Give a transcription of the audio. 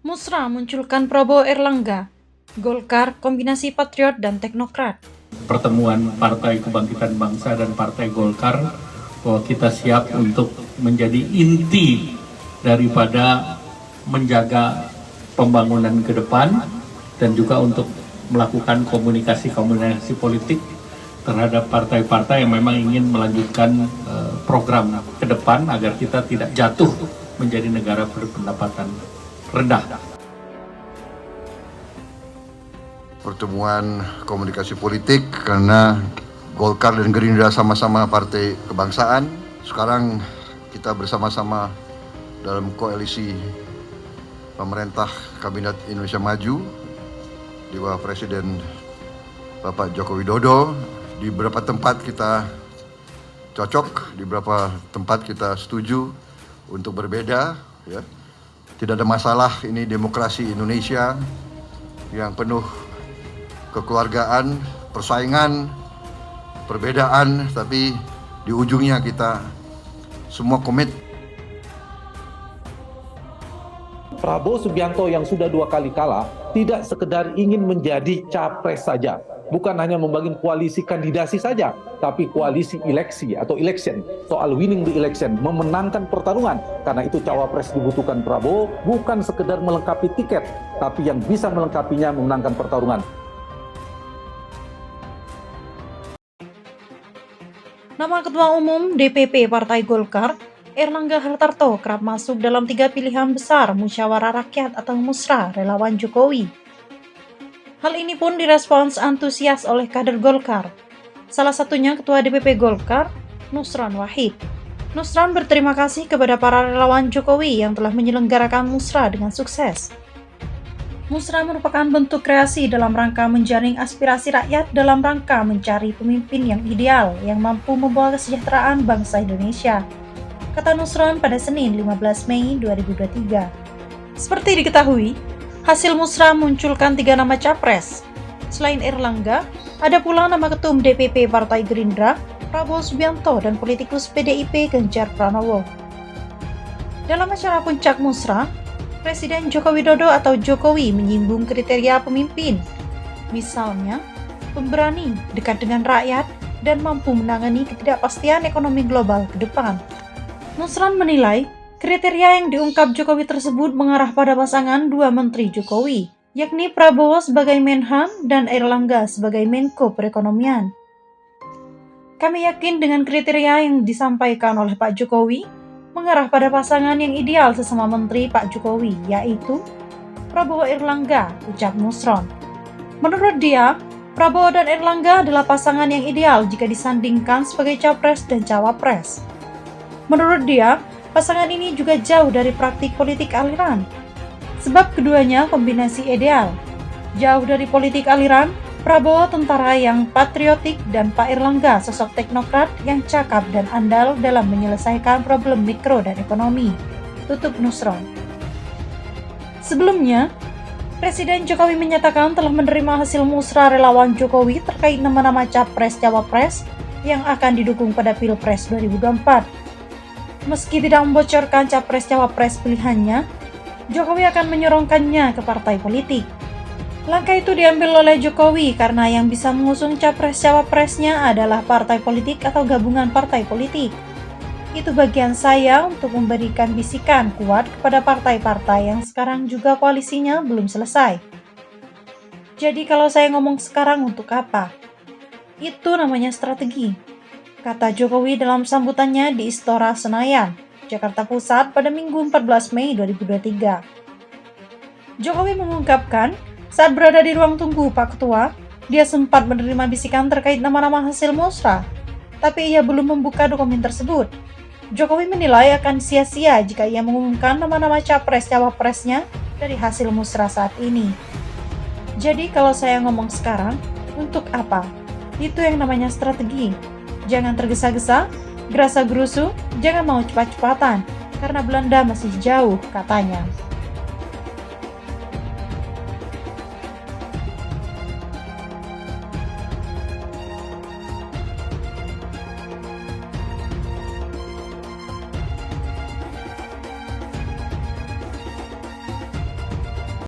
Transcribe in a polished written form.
Musra munculkan Prabowo Erlangga, Golkar kombinasi patriot dan teknokrat. Pertemuan Partai Kebangkitan Bangsa dan Partai Golkar bahwa kita siap untuk menjadi inti daripada menjaga pembangunan ke depan dan juga untuk melakukan komunikasi politik terhadap partai-partai yang memang ingin melanjutkan program ke depan agar kita tidak jatuh menjadi negara berpendapatan rendah. Pertemuan komunikasi politik karena Golkar dan Gerindra sama-sama partai kebangsaan. Sekarang kita bersama-sama dalam koalisi pemerintah Kabinet Indonesia Maju di bawah Presiden Bapak Joko Widodo. Di beberapa tempat kita cocok, di beberapa tempat kita setuju untuk berbeda, ya. Tidak ada masalah, ini demokrasi Indonesia yang penuh kekeluargaan, persaingan, perbedaan, tapi di ujungnya kita semua komit. Prabowo Subianto yang sudah 2 kali kalah tidak sekedar ingin menjadi capres saja, bukan hanya membangun koalisi kandidasi saja, tapi koalisi eleksi atau election, soal winning the election, memenangkan pertarungan. Karena itu cawapres dibutuhkan Prabowo, bukan sekedar melengkapi tiket, tapi yang bisa melengkapinya memenangkan pertarungan. Nama Ketua Umum DPP Partai Golkar, Erlangga Hartarto, kerap masuk dalam 3 pilihan besar Musyawarah Rakyat atau Musra relawan Jokowi. Hal ini pun direspons antusias oleh kader Golkar. Salah satunya Ketua DPP Golkar, Nusron Wahid. Nusron berterima kasih kepada para relawan Jokowi yang telah menyelenggarakan Musra dengan sukses. Musra merupakan bentuk kreasi dalam rangka menjaring aspirasi rakyat dalam rangka mencari pemimpin yang ideal yang mampu membawa kesejahteraan bangsa Indonesia, kata Nusron pada Senin 15 Mei 2023. Seperti diketahui, hasil Musra munculkan 3 nama capres. Selain Erlangga, ada pula nama ketum DPP Partai Gerindra, Prabowo Subianto, dan politikus PDIP Ganjar Pranowo. Dalam acara puncak Musra, Presiden Joko Widodo atau Jokowi menyinggung kriteria pemimpin, misalnya pemberani, dekat dengan rakyat, dan mampu menangani ketidakpastian ekonomi global ke depan. Nusron menilai kriteria yang diungkap Jokowi tersebut mengarah pada pasangan 2 menteri Jokowi, yakni Prabowo sebagai Menhan dan Erlangga sebagai Menko Perekonomian. Kami yakin dengan kriteria yang disampaikan oleh Pak Jokowi mengarah pada pasangan yang ideal sesama menteri Pak Jokowi, yaitu Prabowo Erlangga, ucap Nusron. Menurut dia, Prabowo dan Erlangga adalah pasangan yang ideal jika disandingkan sebagai capres dan cawapres. Menurut dia, pasangan ini juga jauh dari praktik politik aliran, sebab keduanya kombinasi ideal. Jauh dari politik aliran, Prabowo tentara yang patriotik dan Pak Erlangga sosok teknokrat yang cakap dan andal dalam menyelesaikan problem mikro dan ekonomi, tutup Nusron. Sebelumnya, Presiden Jokowi menyatakan telah menerima hasil musra relawan Jokowi terkait nama-nama capres-cawapres yang akan didukung pada Pilpres 2024. Meski tidak membocorkan capres-cawapres pilihannya, Jokowi akan menyorongkannya ke partai politik. Langkah itu diambil oleh Jokowi karena yang bisa mengusung capres-cawapresnya adalah partai politik atau gabungan partai politik. Itu bagian saya untuk memberikan bisikan kuat kepada partai-partai yang sekarang juga koalisinya belum selesai. Jadi kalau saya ngomong sekarang untuk apa? Itu namanya strategi, kata Jokowi dalam sambutannya di Istora Senayan, Jakarta Pusat pada Minggu 14 Mei 2023. Jokowi mengungkapkan, saat berada di ruang tunggu Pak Ketua, dia sempat menerima bisikan terkait nama-nama hasil musra, tapi ia belum membuka dokumen tersebut. Jokowi menilai akan sia-sia jika ia mengumumkan nama-nama capres-cawapresnya dari hasil musra saat ini. Jadi kalau saya ngomong sekarang, untuk apa? Itu yang namanya strategi. Jangan tergesa-gesa, gerasa-gerusu, jangan mau cepat-cepatan, karena Belanda masih jauh, katanya.